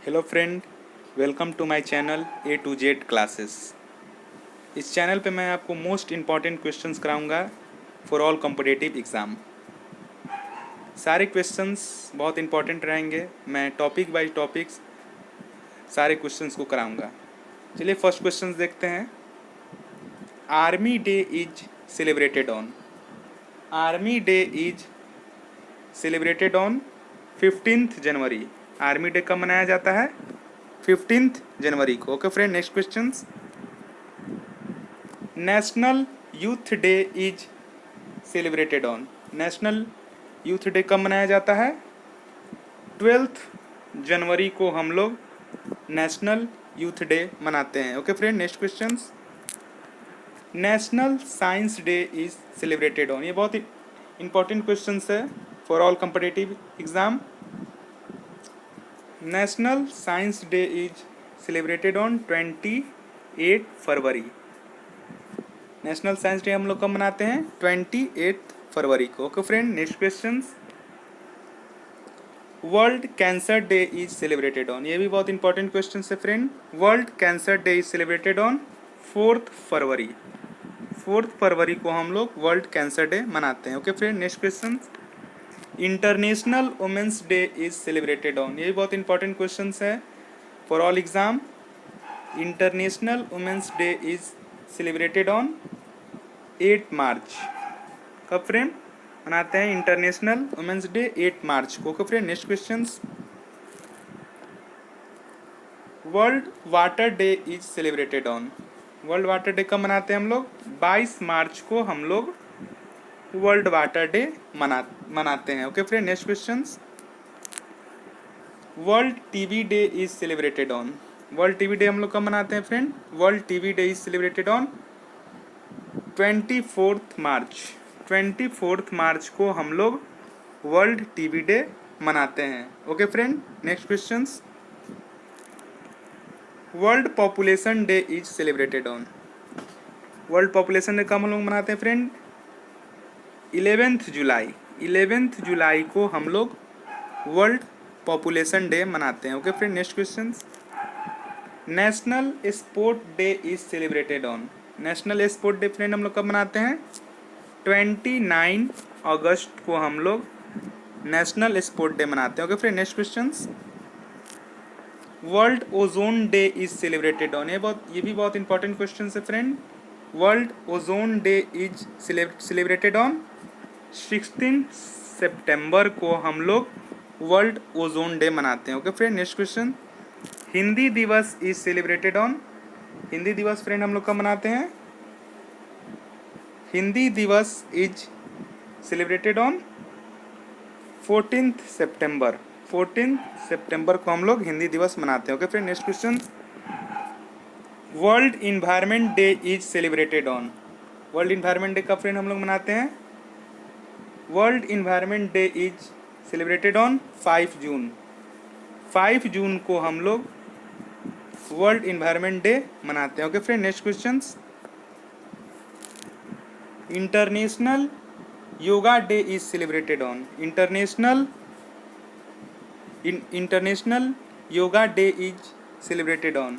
Hello friend, welcome to my channel A to Z classes. इस channel पे मैं आपको मोस्ट इम्पॉर्टेंट क्वेश्चंस कराऊंगा फॉर ऑल कॉम्पिटिटिव एग्ज़ाम। सारे क्वेश्चंस बहुत इंपॉर्टेंट रहेंगे। मैं टॉपिक बाय टॉपिक्स सारे क्वेश्चंस को कराऊंगा। चलिए फर्स्ट क्वेश्चंस देखते हैं। Army day is celebrated on. Army day is celebrated on 15th January. Army day कब मनाया जाता है? 15th जनवरी को। Okay friend, next questions. National youth day is celebrated on. National youth day कब मनाया जाता है? 12th जनवरी को हम लोग नेशनल यूथ डे मनाते हैं। Okay friend, next questions. National science day is celebrated on. ये बहुत ही इंपॉर्टेंट क्वेश्चंस है for all competitive exam. National science day is celebrated on 28 February. National science day हम लोग कब मनाते हैं? 28 फरवरी को। Okay friend, next questions. World cancer day is celebrated on. ये भी बहुत इंपॉर्टेंट क्वेश्चन है friend. World cancer day is celebrated on 4th February. 4th फरवरी को हम लोग वर्ल्ड कैंसर डे मनाते हैं। Okay friend, next question. International women's day is celebrated on. ये भी बहुत इंपॉर्टेंट क्वेश्चन है for all exam. International women's day is celebrated on 8 March. कब फ्रेंड मनाते हैं इंटरनेशनल वुमेन्स डे? 8 मार्च को। Okay friend, next questions. World water day is celebrated on. World water day कब मनाते हैं हम लोग? 22 मार्च को हम लोग वर्ल्ड वाटर डे मनाते हैं। Okay friend, next questions. World TV day is celebrated on. World TV day हम लोग कब मनाते हैं friend? World TV day is celebrated on 24th March. 24th मार्च को हम लोग वर्ल्ड टीवी डे मनाते हैं। Okay friend, next questions. World population day is celebrated on. World population day कब हम लोग मनाते हैं फ्रेंड? 11th जुलाई। 11th जुलाई को हम लोग वर्ल्ड पॉपुलेशन डे मनाते हैं। Okay friend, next questions. National sport day is celebrated on. National sport day friend हम लोग कब मनाते हैं? 29 अगस्त को हम लोग नेशनल स्पोर्ट डे मनाते हैं। Okay friend, next questions. World ozone day is celebrated on. ये भी बहुत इंपॉर्टेंट क्वेश्चन है friend. World ozone day is celebrated on 16 सितंबर को हम लोग वर्ल्ड ओजोन डे मनाते हैं। Okay friend, next question. Hindi दिवस इज सेलिब्रेटेड ऑन। हिंदी दिवस फ्रेंड हम लोग कब मनाते हैं? हिंदी दिवस is celebrated on 14th September. 14th सितंबर को हम लोग हिंदी दिवस मनाते हैं। Okay friend, next question. World environment day is celebrated on. World environment day कब फ्रेंड हम लोग मनाते हैं? World environment day is celebrated on 5 जून। 5 जून को हम लोग वर्ल्ड इन्वायरमेंट डे मनाते हैं। Okay friend, next questions. International yoga day is celebrated on. International yoga day is celebrated on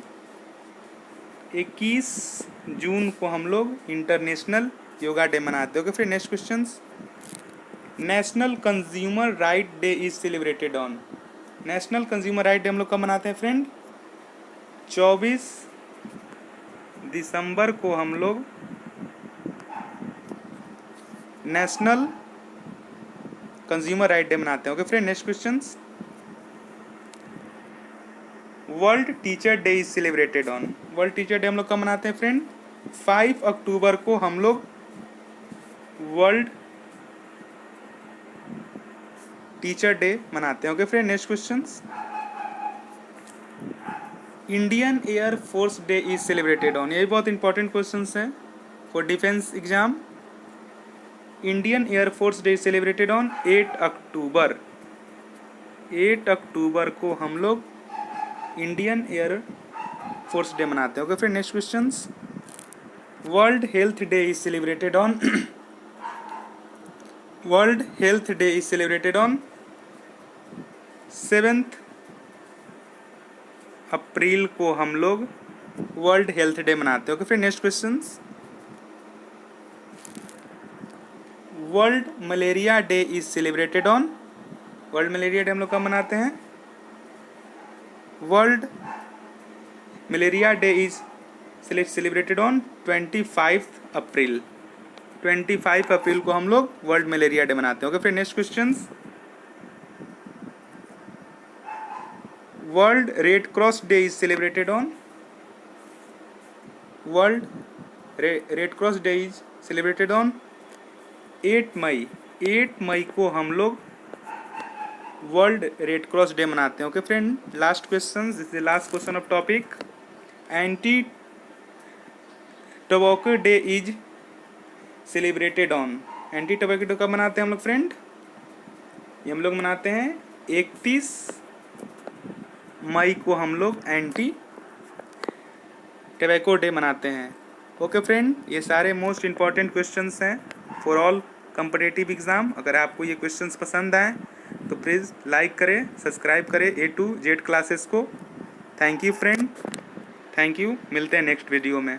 21 जून को हम लोग इंटरनेशनल योगा डे मनाते हैं। Okay friend, next questions. National consumer right day is celebrated on. National consumer right day हम लोग कब मनाते हैं फ्रेंड? 24 दिसंबर को हम लोग नेशनल कंज्यूमर राइट डे मनाते हैं। Okay friend, next questions. World teacher day is celebrated on. World teacher day हम लोग कब मनाते हैं फ्रेंड? 5 अक्टूबर को हम लोग वर्ल्ड टीचर डे मनाते हैं। Okay friend, next questions. Indian air force day is celebrated on. ये भी बहुत इंपॉर्टेंट क्वेश्चंस हैं for defence exam. Indian air force day is celebrated on 8 अक्टूबर। 8 अक्टूबर को हम लोग इंडियन एयर फोर्स डे मनाते हैं। Okay friend, next questions. World health day is celebrated on world health day is celebrated on 7th अप्रैल को हम लोग world health day मनाते हैं। Okay friend, next questions. World malaria day is celebrated on, world malaria day हम लोग कब मनाते हैं? World malaria day is celebrated on 25 अप्रैल। 25 अप्रैल को हम लोग वर्ल्ड मलेरिया डे मनाते हैं। Okay friend, next questions. World red cross day is celebrated on, world red cross day is celebrated on 8 मई। 8 मई को हम लोग वर्ल्ड रेड क्रॉस डे मनाते हैं। Okay friend, last question, this is the last question of topic. Anti tobacco day is celebrated on, anti tobacco day कब मनाते हैं हम लोग फ्रेंड? ये हम लोग मनाते हैं 31 मई को हम लोग एंटी टोबैको डे मनाते हैं। ओके फ्रेंड, ये सारे मोस्ट इम्पॉर्टेंट क्वेश्चंस हैं फॉर ऑल कॉम्पिटिटिव एग्ज़ाम। अगर आपको ये क्वेश्चंस पसंद आए तो प्लीज़ लाइक करें, सब्सक्राइब करें A to Z क्लासेस को। Thank you friend, thank you. मिलते हैं नेक्स्ट वीडियो में।